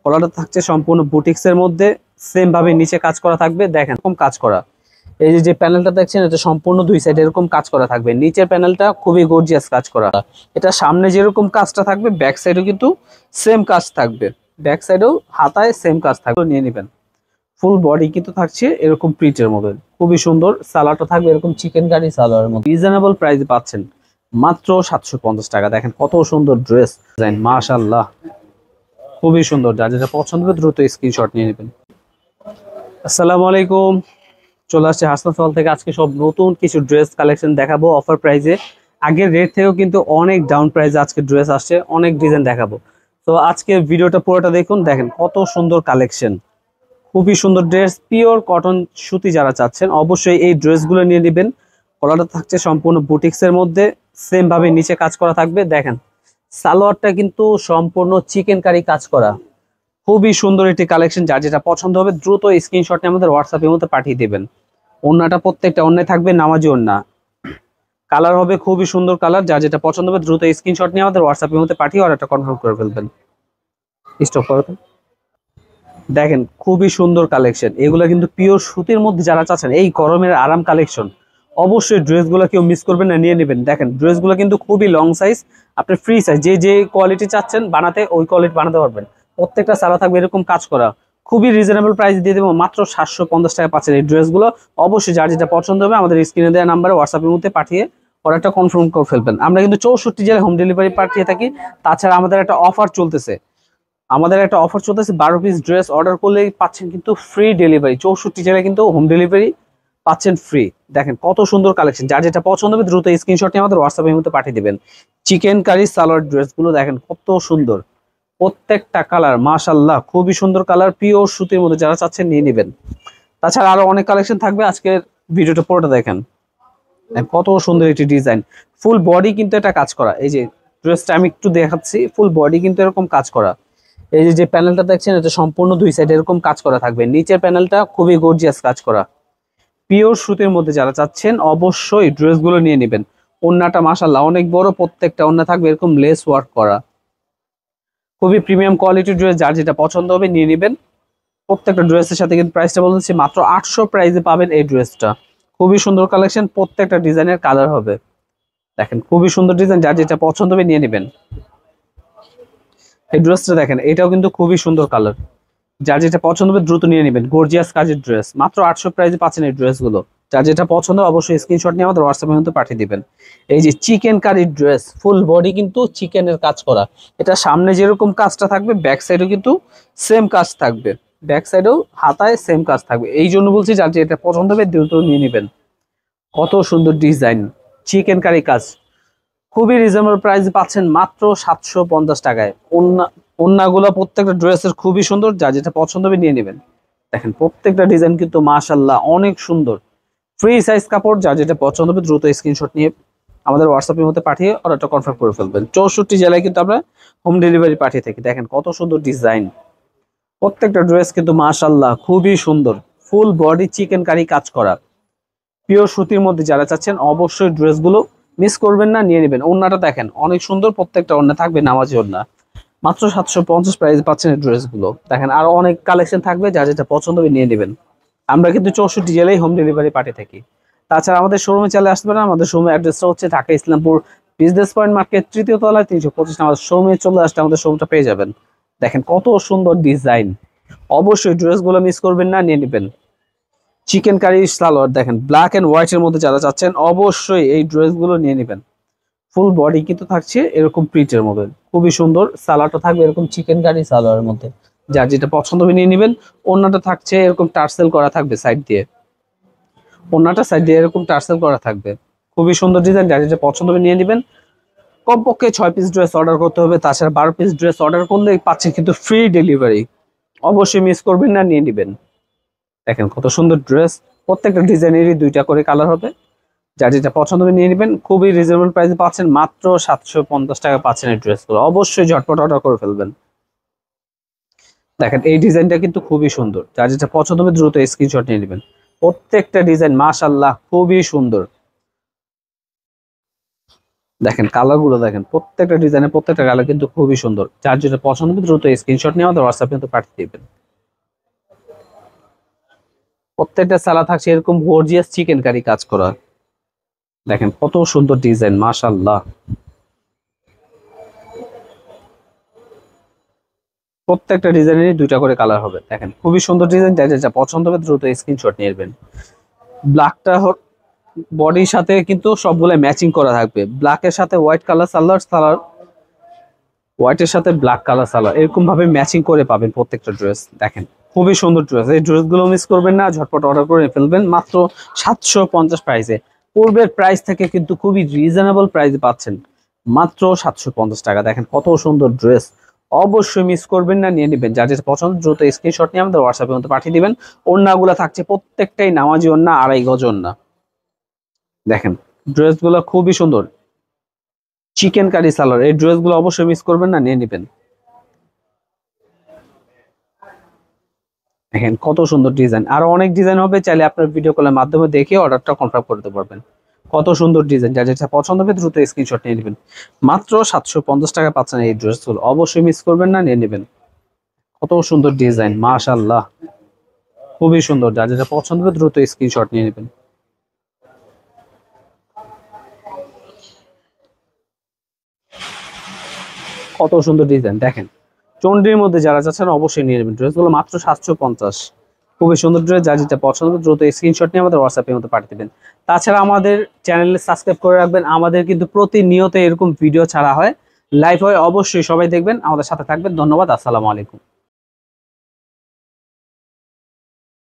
কলারটা থাকছে সম্পূর্ণ বুটিক্সের মধ্যে, সেম ভাবে নিচে কাজ করা থাকবে। দেখেন এরকম কাজ করা, এই যে প্যানেলটা দেখছেন এটা সম্পূর্ণ দুই সাইড এরকম কাজ করা থাকবে। নিচের প্যানেলটা খুবই গর্জিয়াস কাজ করা। এটা সামনে যেরকম কাজটা থাকবে ব্যাক সাইডেও কিন্তু সেম কাজ থাকবে, ব্যাক সাইডেও হাতায় সেম কাজ থাকবে, নিয়ে নেবেন। ফুল বডি কিন্তু থাকছে এরকম প্রিন্টের মধ্যে, খুবই সুন্দর। সালোয়ারটা থাকবে এরকম চিকেন কারি সালোয়ারের মধ্যে, রিজনেবল প্রাইসে পাচ্ছেন মাত্র 750 টাকা। দেখেন কত সুন্দর ড্রেস ডিজাইন, মাশাআল্লাহ খুবই সুন্দর। যার যেটা পছন্দ হবে দ্রুত স্ক্রিনশট নিয়ে নেবেন। আসসালামু আলাইকুম, চলে আসছে হাসনাত ফল থেকে। আজকে সব নতুন কিছু ড্রেস কালেকশন দেখাবো অফার প্রাইসে। আগের রেট থেকেও কিন্তু অনেক ডাউন প্রাইসে আজকে ড্রেস আসছে, অনেক ডিজাইন দেখাবো। তো আজকে ভিডিওটা পুরোটা দেখুন, দেখেন কত সুন্দর কালেকশন, খুবই সুন্দর ড্রেস। পিওর কটন সুতি যারা চাচ্ছেন অবশ্যই এই ড্রেসগুলো নিয়ে নেবেন। কলারটা থাকছে সম্পূর্ণ বুটিক্সের মধ্যে, সেম ভাবে নিচে কাজ করা থাকবে। দেখেন সালোয়ারটা কিন্তু সম্পূর্ণ চিকেন কারি কাজ করা, খুবই সুন্দর একটি কালেকশন। যার যেটা পছন্দ হবে দ্রুত স্ক্রিনশট নিয়ে আমাদের হোয়াটসঅ্যাপের মধ্যে পাঠিয়ে দেবেন। ওড়নাটা প্রত্যেকটা ওড়নায় থাকবে নামাজি ওড়না, কালার হবে খুবই সুন্দর কালার। যার যেটা পছন্দ হবে দ্রুত স্ক্রিনশট নিয়ে আমাদের হোয়াটসঅ্যাপের মধ্যে পাঠিয়ে অর্ডারটা কনফার্ম করে ফেলবেন। স্টপ করবেন। দেখেন খুবই সুন্দর কালেকশন, এগুলো কিন্তু পিওর সুতির মধ্যে যারা চাচ্ছেন এই গরমের আরাম কালেকশন, অবশ্যই ড্রেসগুলো কেউ মিস করবেন না, নিয়ে নেবেন। দেখেন ড্রেসগুলো কিন্তু খুবই লং সাইজ, আপনি ফ্রি সাইজ যে কোয়ালিটি চাচ্ছেন বানাতে ওই কোয়ালিটি বানাতে পারবেন। প্রত্যেকটা সালা থাকবে এরকম কাজ করা, খুবই রিজনেবল প্রাইস দিয়ে দেবো মাত্র 750 টাকা পাচ্ছেন এই ড্রেসগুলো। অবশ্যই যার যেটা পছন্দ হবে আমাদের স্ক্রিনে দেওয়া নাম্বারে হোয়াটসঅ্যাপের মধ্যে পাঠিয়ে অর্ডারটা কনফার্ম করে ফেলবেন। আমরা কিন্তু 64 জেলায় হোম ডেলিভারি পাঠিয়ে থাকি। তাছাড়া আমাদের একটা অফার চলতেছে, 12 পিস ড্রেস অর্ডার করলেই পাচ্ছেন কিন্তু ফ্রি ডেলিভারি। 64 জেলায় কিন্তু হোম ডেলিভারি পাচ্ছেন ফ্রি। দেখেন কত সুন্দর কালেকশন, যার যেটা পছন্দ হবে দ্রুত স্ক্রিনশট নিয়ে আমাদের হোয়াটসঅ্যাপের মধ্যে পাঠিয়ে দিবেন। চিকেন কারি সালোয়ার ড্রেসগুলো দেখেন কত সুন্দর, প্রত্যেকটা কালার মাশাআল্লাহ খুবই সুন্দর কালার, পিওর সুতির মধ্যে যারা চাচ্ছেন নিয়ে নেবেন। তাছাড়া আরো অনেক কালেকশন থাকবে, আজকের ভিডিওটা পুরোটা দেখেন। কত সুন্দর একটি ডিজাইন, ফুল বডি কিন্তু এটা কাজ করা। এই যে ড্রেসটা আমি একটু দেখাচ্ছি, ফুল বডি কিন্তু এরকম কাজ করা। এই যে প্যানেলটা দেখছেন এটা সম্পূর্ণ দুই সাইড এরকম কাজ করা থাকবে। নিচের প্যানেলটা খুবই গর্জিয়াস কাজ করা, পিওর সুতির মধ্যে যারা চাচ্ছেন অবশ্যই ড্রেসগুলো নিয়ে নেবেন। ওড়নাটা মাশাআল্লাহ অনেক বড়, প্রত্যেকটা ওড়না থাকবে এরকম লেস ওয়ার্ক করা, খুবই প্রিমিয়াম কোয়ালিটির ড্রেস। যার যেটা পছন্দ হবে নিয়ে নেবেন। প্রত্যেকটা ড্রেসের সাথে কিন্তু প্রাইসটা বলতেছি মাত্র 800 প্রাইসে পাবেন এই ড্রেসটা। খুবই সুন্দর কালেকশন, প্রত্যেকটা ডিজাইনের কালার হবে। দেখেন খুবই সুন্দর ডিজাইন, যার যেটা পছন্দ হবে নিয়ে নেবেন। এই ড্রেসটা দেখেন, এটাও কিন্তু খুবই সুন্দর কালার। যার যেটা পছন্দ হবে দ্রুত নিয়ে নেবেন। গর্জিয়াস কাজের ড্রেস, মাত্র 800 প্রাইসে পাচ্ছেন এই ড্রেসগুলো। যার যেটা পছন্দ অবশ্যই স্ক্রিনশট নিয়ে আমাদের হোয়াটসঅ্যাপের মধ্যে পাঠিয়ে দিবেন। এই যে চিকেন কারির ড্রেস, ফুল বডি কিন্তু চিকেনের কাজ করা। এটা সামনে যেরকম কাজটা থাকবে ব্যাক সাইডেও কিন্তু সেম কাজ থাকবে, ব্যাক সাইডেও হাতায় সেম কাজ থাকবে। এই জন্য বলছি যার যেটা পছন্দ হবে দ্রুত নিয়ে নেবেন। কত সুন্দর ডিজাইন, চিকেন কারি কাজ, খুবই রিজনেবল প্রাইস পাচ্ছেন মাত্র 750 টাকায়। ওন্নাগুলো প্রত্যেকটা ড্রেসের খুবই সুন্দর, যা যেটা পছন্দ হবে নিয়ে নেবেন। দেখেন প্রত্যেকটা ডিজাইন কিন্তু মাশাআল্লাহ অনেক সুন্দর, ফ্রি সাইজ কাপড়। যা যেটা পছন্দ হবে দ্রুত স্ক্রিনশট নিয়ে আমাদের হোয়াটসঅ্যাপের মধ্যে পাঠিয়ে অর্ডারটা কনফার্ম করে ফেলবেন। 64 জেলায় কিন্তু আমরা হোম ডেলিভারি পাঠিয়ে থাকি। দেখেন কত সুন্দর ডিজাইন, প্রত্যেকটা ড্রেস কিন্তু মাশাআল্লাহ খুবই সুন্দর। ফুল বডি চিকেন কারি কাজ করা, পিওর সুতির মধ্যে যারা চাচ্ছেন অবশ্যই ড্রেসগুলো মিস করবেন না, নিয়ে নেবেন। ওড়নাটা দেখেন অনেক সুন্দর, প্রত্যেকটা ওড়না থাকবে নামাজি ওড়না। মাত্র 750 প্রাইস পাচ্ছেন এই ড্রেসগুলো। দেখেন আরো অনেক কালেকশন থাকবে, যা যেটা পছন্দ হবে নিয়ে নেবেন। আমরা কিন্তু 64 জেলায় হোম ডেলিভারি পাঠিয়ে থাকি। তাছাড়া আমাদের শোরুমে চলে আসতে পারেন। আমাদের শোরুমের অ্যাড্রেসটা হচ্ছে Dhaka Islampur business point market, 3য় তলায়, 325 আমাদের শোরুমে চলে আসলে আমাদের শোরুমটা পেয়ে যাবেন। দেখেন কত সুন্দর ডিজাইন, অবশ্যই ড্রেসগুলো মিস করবেন না, নিয়ে নেবেন। চিকেন কারি সালোয়ার দেখেন ব্ল্যাক এন্ড হোয়াইট এর মধ্যে যারা চাচ্ছেন অবশ্যই এই ড্রেসগুলো নিয়ে নেবেন। ফুল বডি কিন্তু থাকছে এরকম প্রিন্টের মধ্যে, খুবই সুন্দর। সালোয়ারটা থাকবে এরকম চিকেন কারি সালোয়ারের মধ্যে, যার যেটা পছন্দ হবে নিয়ে নেবেন। ওড়নাটা থাকছে এরকম টার্সেল করা থাকবে সাইড দিয়ে, ওড়নাটা সাইড দিয়ে এরকম টার্সেল করা থাকবে, খুবই সুন্দর ডিজাইন। যার যেটা পছন্দ হবে নিয়ে নেবেন। কমপক্ষে 6 পিস ড্রেস অর্ডার করতে হবে। তাছাড়া 12 পিস ড্রেস অর্ডার করলে পাচ্ছেন কিন্তু ফ্রি ডেলিভারি। অবশ্যই মিস করবেন না, নিয়ে নেবেন। দেখেন কত সুন্দর ড্রেস, প্রত্যেকটা ডিজাইনেরই 2টা করে কালার হবে। যার যেটা পছন্দ হবে নিয়ে নেবেন। খুবই রিজনেবল প্রাইসে পাচ্ছেন, মাত্র 750 টাকা পাচ্ছেন এই ড্রেসগুলো। অবশ্যই ঝটপট অর্ডার করে ফেলবেন। দেখেন এই ডিজাইনটা কিন্তু খুবই সুন্দর, যার যেটা পছন্দ হবে দ্রুত স্ক্রিনশট নিয়ে নেবেন। প্রত্যেকটা ডিজাইন মাশাআল্লাহ খুবই সুন্দর। দেখেন কালার গুলো দেখেন, প্রত্যেকটা ডিজাইনের প্রত্যেকটা কালার কিন্তু খুবই সুন্দর। যার যেটা পছন্দ হবে দ্রুত স্ক্রিনশট নিয়ে আমাদের হোয়াটসঅ্যাপে কিন্তু পাঠিয়ে দিবেন। প্রত্যেকটা সালা থাকছে এরকম গর্জিয়াস চিকেন কারি কাজ করা। দেখেন কত সুন্দর ডিজাইন, মাশাআল্লাহ। প্রত্যেকটা ডিজাইনেরই দুইটা করে কালার হবে। দেখেন খুবই সুন্দর ডিজাইন, যার যেটা পছন্দ হবে দ্রুত স্ক্রিনশট নিয়ে নেবেন। ব্ল্যাকটা বডির সাথে কিন্তু সবগুলো ম্যাচিং করা থাকবে। ব্ল্যাকের সাথে হোয়াইট কালার সালোয়ার, সালোয়ার হোয়াইটের সাথে ব্ল্যাক কালার সালোয়ার, এরকম ভাবে ম্যাচিং করে পাবেন প্রত্যেকটা ড্রেস। দেখেন খুবই সুন্দর ড্রেস, এই ড্রেসগুলো মিস করবেন না, ঝটপট অর্ডার করে ফেলবেন মাত্র 750 প্রাইসে। পূর্বের প্রাইস থেকে কিন্তু খুবই রিজনেবল প্রাইসে পাচ্ছেন মাত্র 750 টাকা। দেখেন কত সুন্দর ড্রেস, অবশ্যই মিস করবেন না, নিয়ে নেবেন। যার যেটা পছন্দ দ্রুত স্ক্রিনশট নিয়ে আমাদের হোয়াটসঅ্যাপে মধ্যে পাঠিয়ে দিবেন। ওড়নাগুলো থাকছে প্রত্যেকটাই নামাজি ওড়না, 2.5 গজ ওড়না। দেখেন ড্রেসগুলো খুবই সুন্দর, চিকেন কারি সালোয়ার, এই ড্রেসগুলো অবশ্যই মিস করবেন না, নিয়ে নেবেন। দেখেন কত সুন্দর ডিজাইন, আরো অনেক ডিজাইন হবে, চাইলে আপনার ভিডিও কলের মাধ্যমে দেখে অর্ডারটা কনফার্ম করতে পারবেন। কত সুন্দর ডিজাইন, যার যেটা পছন্দ হবে দ্রুত স্ক্রিনশট নিয়ে নেবেন। মাত্র 750 টাকা পাচ্ছেন এই ড্রেসগুলো, অবশ্যই মিস করবেন না, নিয়ে নেবেন। কত সুন্দর ডিজাইন, মাশাআল্লাহ, খুবই সুন্দর। যার যেটা পছন্দ হবে দ্রুত স্ক্রিনশট নিয়ে নেবেন। কত সুন্দর ডিজাইন দেখেন, চন্ডির মধ্যে যারা চাচ্ছেন অবশ্যই নিয়ে নেবেন। ড্রেসগুলো মাত্র 750, খুবই সুন্দর ড্রেস। যার যেটা পছন্দ দ্রুত স্ক্রিনশট নিয়ে আমাদের হোয়াটসঅ্যাপের মধ্যে পাঠিয়ে দেবেন। তাছাড়া আমাদের চ্যানেলে সাবস্ক্রাইব করে রাখবেন, আমাদের কিন্তু প্রতিনিয়ত এরকম ভিডিও ছাড়া হয়, লাইভ হয়, অবশ্যই সবাই দেখবেন, আমাদের সাথে থাকবেন। ধন্যবাদ, আসসালামু আলাইকুম।